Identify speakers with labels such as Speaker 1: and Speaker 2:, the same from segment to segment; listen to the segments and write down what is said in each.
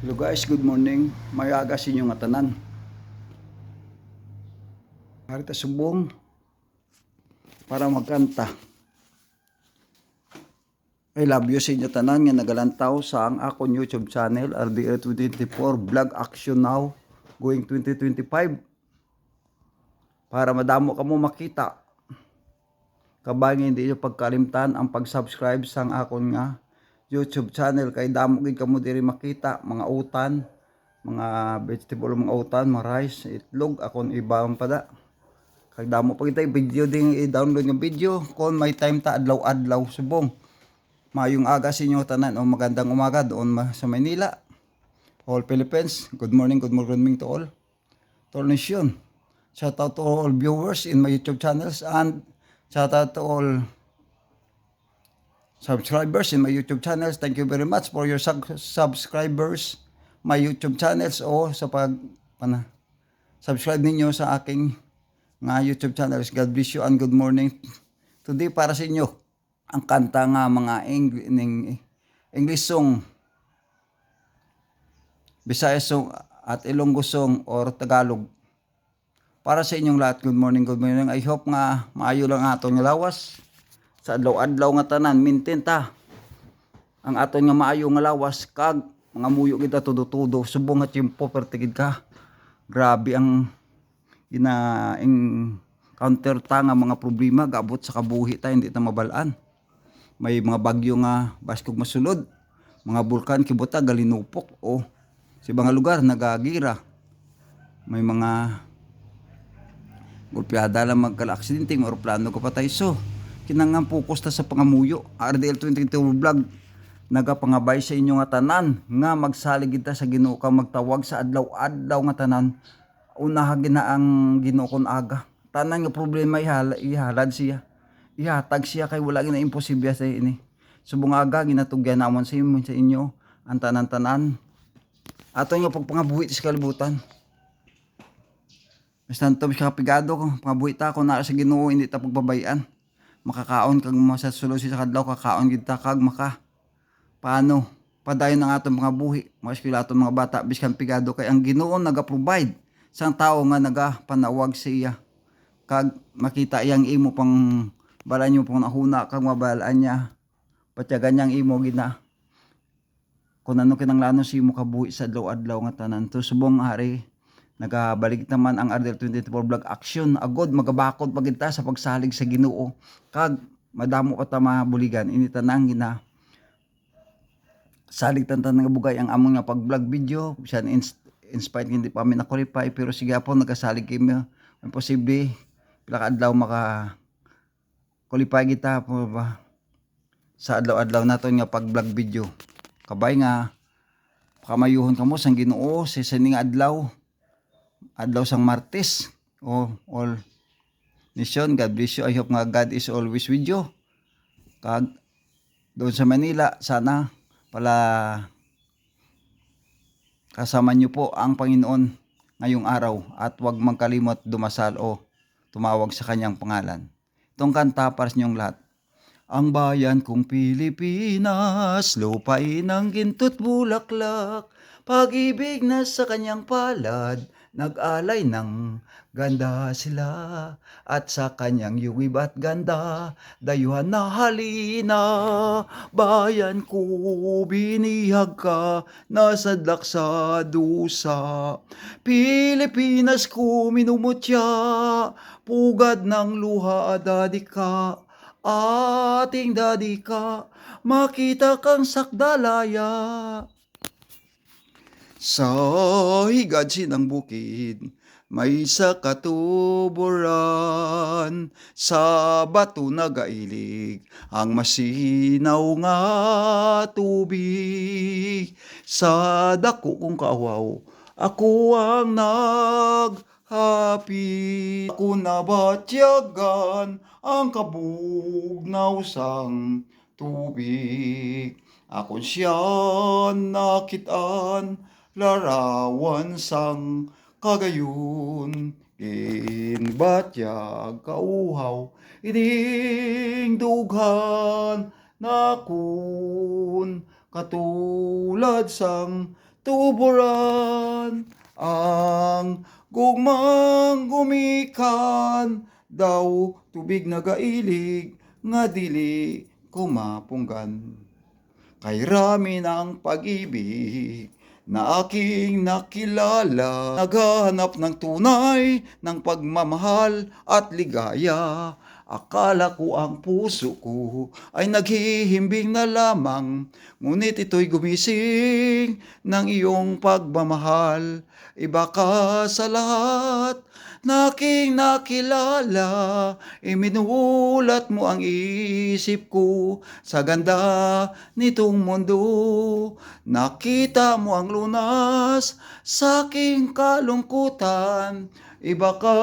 Speaker 1: Hello guys, good morning. May aga sa inyo nga tanan. Harita subong para magkanta. I love you sa inyo tanan nga nagalantaw sa ang akong YouTube channel RDL 224 Vlog Action Now going 2025 para madamo ka mo makita. Kabay nga hindi nyo pagkalimtan ang pag-subscribe sa akong nga YouTube channel kay damo gid kamo diri makita mga utan, mga vegetable, mga utan, mga rice, itlog akong ibang pada. Kag damo pa kita video ding i-download ng video kung may time ta adlaw-adlaw subong. Mayong aga sa inyo tanan o magandang umaga doon sa Maynila. All Philippines, good morning to all. To all nation. Shout out to all viewers in my YouTube channels and shout out to all subscribers in my YouTube channels. Thank you very much for your subscribers my YouTube channels o sa subscribe ninyo sa aking nga YouTube channels. God bless you and good morning. Today para sa inyo ang kanta nga mga English song, Bisaya song at Ilonggo song or Tagalog. Para sa inyong lahat, good morning, good morning. I hope nga maayo lang atong lawas sa adlaw-adlaw nga tanan. Maintain ta ang aton nga maayo nga lawas kag mga muyo kita tudo-tudo subong nga tiyempo pertigid ka. Grabe ang counter ta nga mga problema gabot sa kabuhi ta hindi ta mabalaan. May mga bagyo nga baskog masulod, mga bulkan kibuta galinupok o sa ibang lugar nagagira. May mga gulpiyada lang magkala-aksidente, mga aeroplano kapatay. So kinangang focus ta sa pangamuyo. RDL 22 vlog nagapangabay sa inyo nga tanan nga magsalig kita sa Ginoo ka magtawag sa adlaw-adlaw nga tanan. Unaha gina ang Ginoo kon aga. Tanan nga problema ihalad siya. Ihatag siya kay wala gina imposible sa ini. Subong aga ginatugyan namon sa inyo ang tanan-tanan. Ato nga pagpangabuhi sa kalibutan. Basta to sa kapigado ko pangabuhi ta kung naa sa Ginoo hindi ta pagbabayan. Makakaon kag masasulod sa kadlaw kakaon gid ta kag maka paano padayon ang atong mga buhi mga eskwelaton mga bata biskan pigado kay ang Ginoo naga-provide sang tao nga nagapanawag sa iya kag makita iyang imo pang balaan nyo pong nahuna kag mabalaan niya patyagan niyang imo gina kung ano kinanglano si imo kabuhi sa adlaw-adlaw nga tanan. To subong hari nagabalik naman ang RDL 24 vlog action agod magabakod pagid ta sa pagsalig sa Ginoo kag madamo pa ta mabuligan ini tanang gina salig tantan nga bugay ang among nga pag-vlog video bisan inspired hindi pa mi na-qualify pero sige po nagasalig kami imposible pila ka adlaw maka qualify kita po ba sa adlaw-adlaw naton nga pag-vlog video. Kabay nga kamayuhon kamo sang Ginoo sa sining adlaw sang Martes o all nation. God bless you. I hope nga God is always with you. Kag doon sa Manila sana pala kasama niyo po ang Panginoon ngayong araw at huwag magkalimot dumasal o tumawag sa kanyang pangalan. Itong kanta para sa inyong lahat. Ang bayan kong Pilipinas, lupain ng ginto't bulaklak, pag-ibig na sa kanyang palad, nag-alay ng ganda sila, at sa kanyang yugib at ganda, dayuhan na halina, bayan ko binihag ka, nasadlak sa dusa, Pilipinas ko minumutya, pugad ng luha adadi ka, ating dadi ka, makita kang sakdalaya. Sa higad sinang bukid, may sa katuburan, sa bato nagailig, ang masinaw nga tubig. Sa dako kong kawaw, ako ang naghapit. Ako nabatyagan ang kabugnaw sang tubig. Akon siya nakitaan, larawan sang kagayon. Ginbatyag kauhaw, ining dughan nakun katulad sang tuburan, ang gugmang gumikan, daw tubig nagailig, nga dili kumapunggan. Kay rami ng pag-ibig na aking nakilala, naghahanap ng tunay ng pagmamahal at ligaya. Akala ko ang puso ko ay naghihimbing na lamang, ngunit ito'y gumising ng iyong pagmamahal. Iba ka sa lahat na aking nakilala, iminulat mo ang isip ko sa ganda nitong mundo. Nakita mo ang lunas sa aking kalungkutan. Iba ka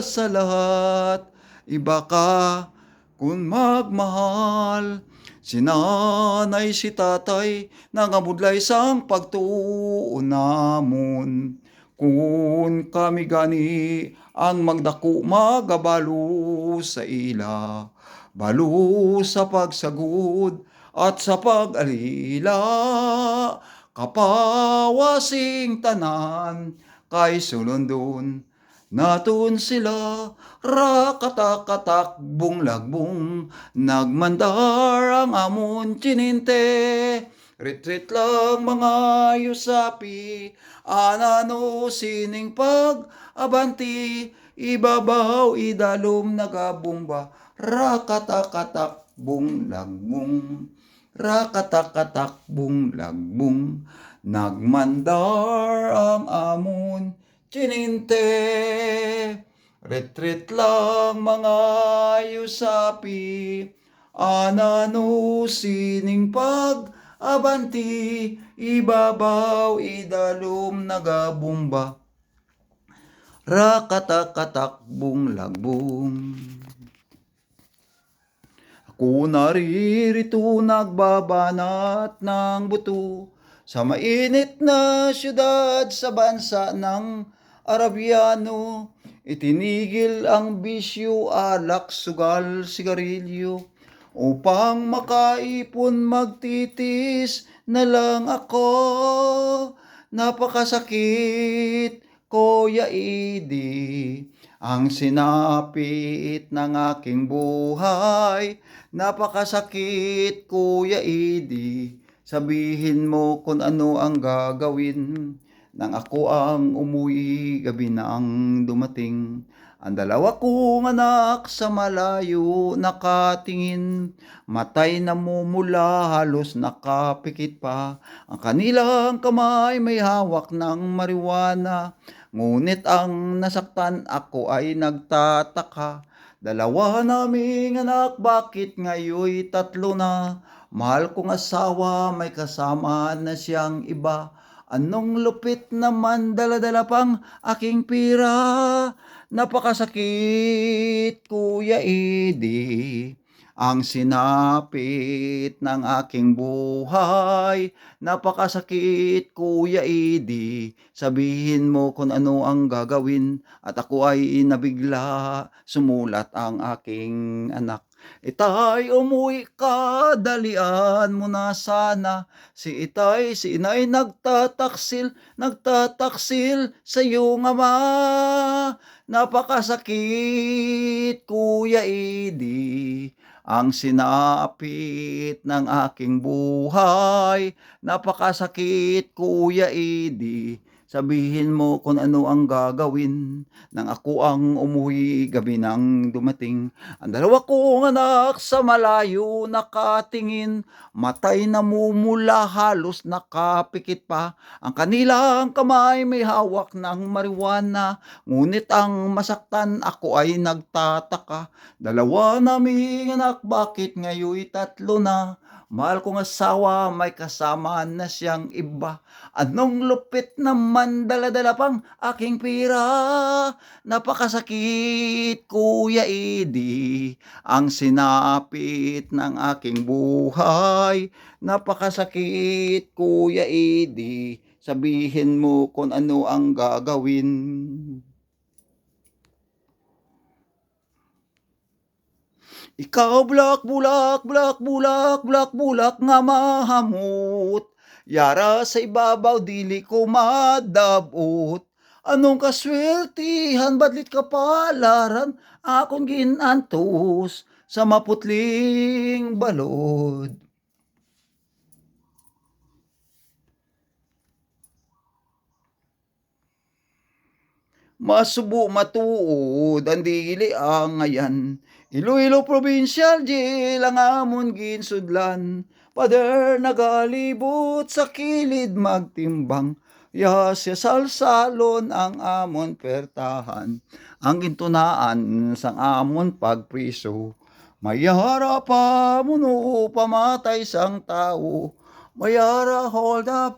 Speaker 1: sa lahat, iba ka kung magmahal. Si nanay, si tatay, nangabudlay sang pagtuo namon. Kung kami gani ang magdako magabalo sa ila, balo sa pagsagod at sa pag-alila, kapawasing tanan kay sulundon naton sila, rakatakatakbong lagbong, nagmandar ang amon tininte. Retreat lang mga yusapi, anano sining pag-abanti, ibabaw idalom nagabumba, rakatakatakbong lagbong, rakatakatakbong lagbong, nagmandar ang amon tininte. Retreat lang mga yusapi, anano sining pag-abanti, ibabaw idalom nagabumba, rakatakatakbong lagbong. Ako naririto nagbabanat ng buto sa mainit na syudad sa bansa ng Arabiano. Itinigil ang bisyo, alak, sugal, sigarilyo, upang makaipon magtitis na lang ako. Napakasakit, Kuya Idi, ang sinapit ng aking buhay. Napakasakit, Kuya Idi, sabihin mo kung ano ang gagawin nang ako ang umuwi, gabi na ang dumating. Ang dalawa kong anak sa malayo nakatingin, matay namumula, halos nakapikit pa. Ang kanilang kamay may hawak ng marijuana, ngunit ang nasaktan ako ay nagtataka. Dalawa naming anak, bakit ngayoy tatlo na? Mahal kong asawa, may kasama na siyang iba. Anong lupit naman, dala-dala pang aking pira. Napakasakit, Kuya Idi, ang sinapit ng aking buhay. Napakasakit, Kuya Idi, sabihin mo kung ano ang gagawin. At ako ay nabigla, sumulat ang aking anak. Itay, umuwi ka, dalian mo na sana. Si itay, si inay, nagtataksil sa iyong ama. Napakasakit, Kuya Idi, ang sinapit ng aking buhay. Napakasakit, Kuya Idi, sabihin mo kung ano ang gagawin nang ako ang umuwi, gabi nang dumating. Ang dalawa kong anak sa malayo nakatingin, matay namumula, halos nakapikit pa. Ang kanilang kamay may hawak ng marijuana, ngunit ang masaktan ako ay nagtataka. Dalawa naming anak, bakit ngayoy tatlo na? Mahal kong asawa, may kasama na siyang iba. Anong lupit naman, dala-dala pang aking pira. Napakasakit, Kuya Idi, ang sinapit ng aking buhay. Napakasakit, Kuya Idi, sabihin mo kung ano ang gagawin. Ikaw bulak, bulak, bulak, bulak, bulak, bulak nga mahamot. Yara sa ibabaw dili ko madabot. Anong kaswertihan badlit kapalaran akong ginantos sa maputling balod. Masubo matuod ang dili ang ngayan. Iloilo Provincial Jail ang amon ginsudlan. Pader nagalibot sa kilid magtimbang. Yasya salsalon ang amon pertahan. Ang gintunaan sang amon pagpriso. Mayara pa muno pamatay sang tao. Mayara hold up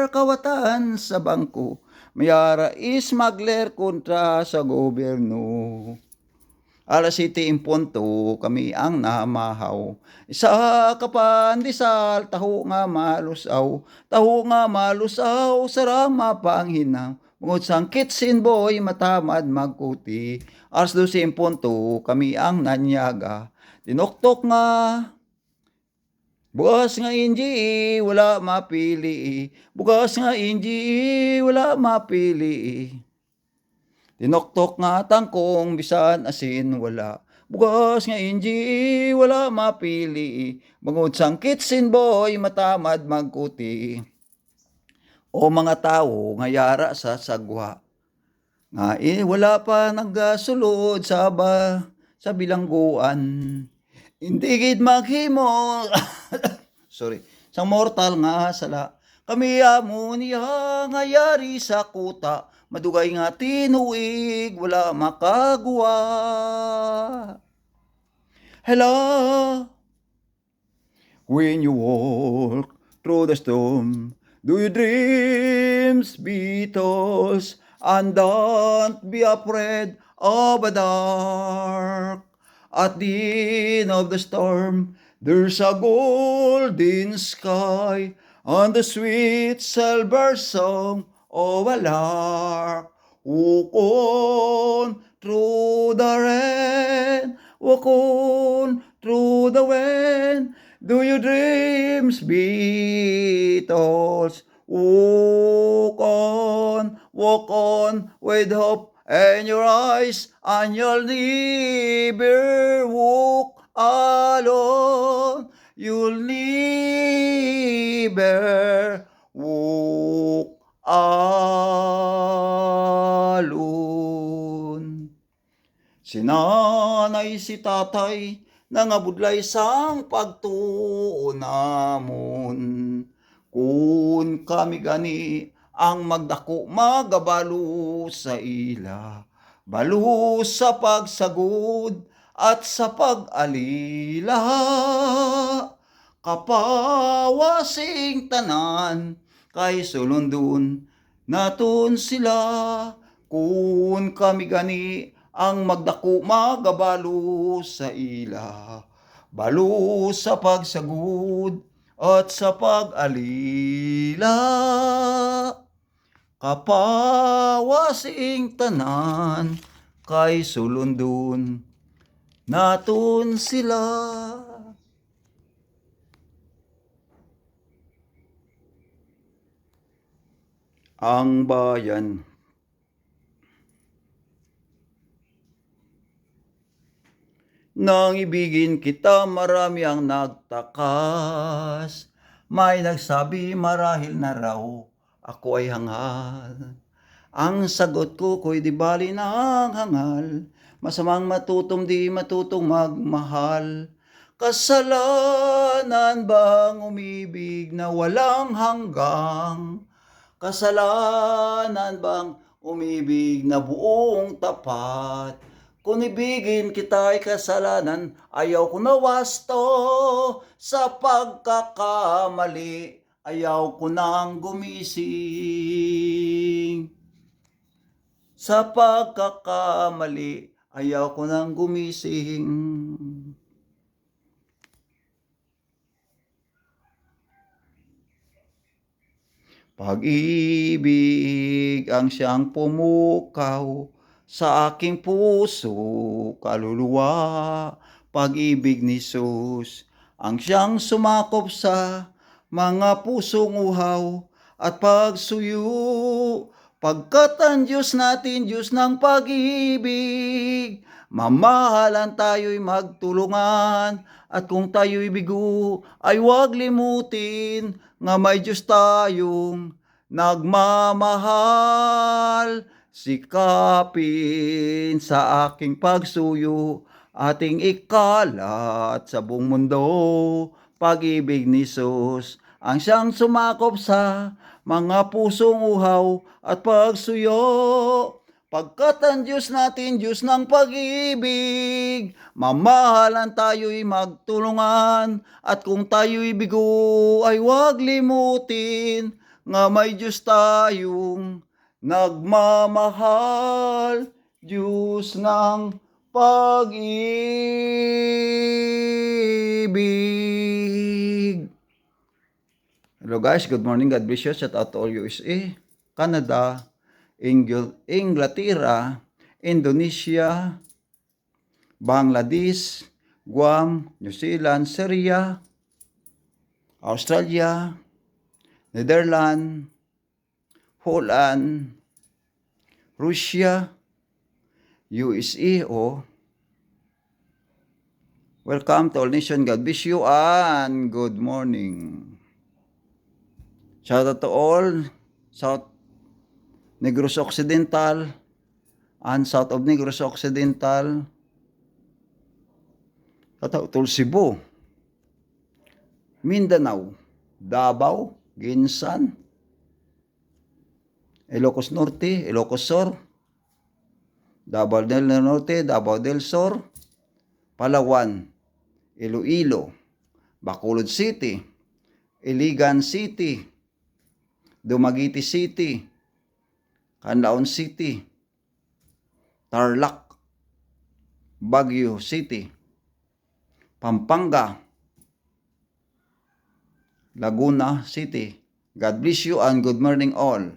Speaker 1: kawatan sa bangko. Mayara smuggler kontra sa gobyerno. Alas 7:00 kami ang namahaw. Isa kapandisal, taho nga malusaw. Taho nga malusaw, sarang mapanghinaw. Bungod sang kitsin boy, matamad magkuti. Alas 12:00 kami ang nanyaga. Tinoktok nga bukas nga inji, wala mapili. Bukas nga inji, wala mapili. Tinoktok nga tangkong, bisan asin wala. Bukas nga inji, wala mapili. Bangod sang kitsin boy, matamad magkuti. O mga tao nga yara sa sagwa. Nga wala pa nagasulod sa bilangguan. Hindi gid maghimo sorry, sang mortal nga sala. Kami amo niya nga yari sa kuta, madugay nga tinuig, wala makagwa. Hello, when you walk through the storm, do your dreams be tossed, and don't be afraid of the dark. At the end of the storm, there's a golden sky and the sweet silver song of a lark. Walk on through the rain, walk on through the wind. Do your dreams be tossed? Walk on with hope in your eyes, and you'll never walk alone. You'll never walk alone. Si nanay, si tatay, nangabudlay sang pagtuon namon. Kun kami gani ang magdako magabalo sa ila, balo sa pagsagod at sa pag-alila. Kapawasing tanan kay sulundon naton sila. Kun kami gani ang magdako magabalo sa ila, balo sa pagsagod at sa pag-alila. Kapawasing tanan kay sulundon naton sila. Ang bayan. Nang ibigin kita, marami ang nagtakas. May nagsabi marahil na raw ako ay hangal. Ang sagot ko ko'y di bali ng hangal. Masamang matutong di matutong magmahal. Kasalanan bang umibig na walang hanggang? Kasalanan bang umibig na buong tapat? Kung ibigin kita'y kasalanan, ayaw ko na wasto sa pagkakamali, ayaw ko nang gumising. Sa pagkakamali, ayaw ko nang gumising. Pag-ibig ang siyang pumukaw sa aking puso, kaluluwa. Pag-ibig ni Jesus ang siyang sumakop sa mga pusong uhaw at pagsuyo. Pagkat ang Diyos natin, Diyos ng pag-ibig, mamahalan tayo'y magtulungan, at kung tayo'y bigo, ay huwag limutin, nga may Diyos tayong nagmamahal. Sikapin sa aking pagsuyo, ating ikalat sa buong mundo, pag-ibig ni Jesus, ang siyang sumakop sa mga pusong uhaw at pagsuyo. Pagkat ang Diyos natin, Diyos ng pag-ibig, mamahalan tayo'y magtulungan, at kung tayo'y bigo, ay huwag limutin, nga may Diyos tayong nagmamahal, Diyos ng pag-ibig. Hello guys, good morning, God bless you. Shout out to all USA, Canada, Inglaterra, Indonesia, Bangladesh, Guam, New Zealand, Syria, Australia, Netherlands, Holland, Russia, USA. Welcome to all nation. God bless you and good morning. Shout out to all South Negros Occidental and south of Negros Occidental. Shout out to Cebu, Mindanao, Davao, Ginsan, Ilocos Norte, Ilocos Sur, Davao del Norte, Davao del Sur, Palawan, Iloilo, Bacolod City, Iligan City, Dumaguete City, Canlaon City, Tarlac, Baguio City, Pampanga, Laguna City. God bless you and good morning all.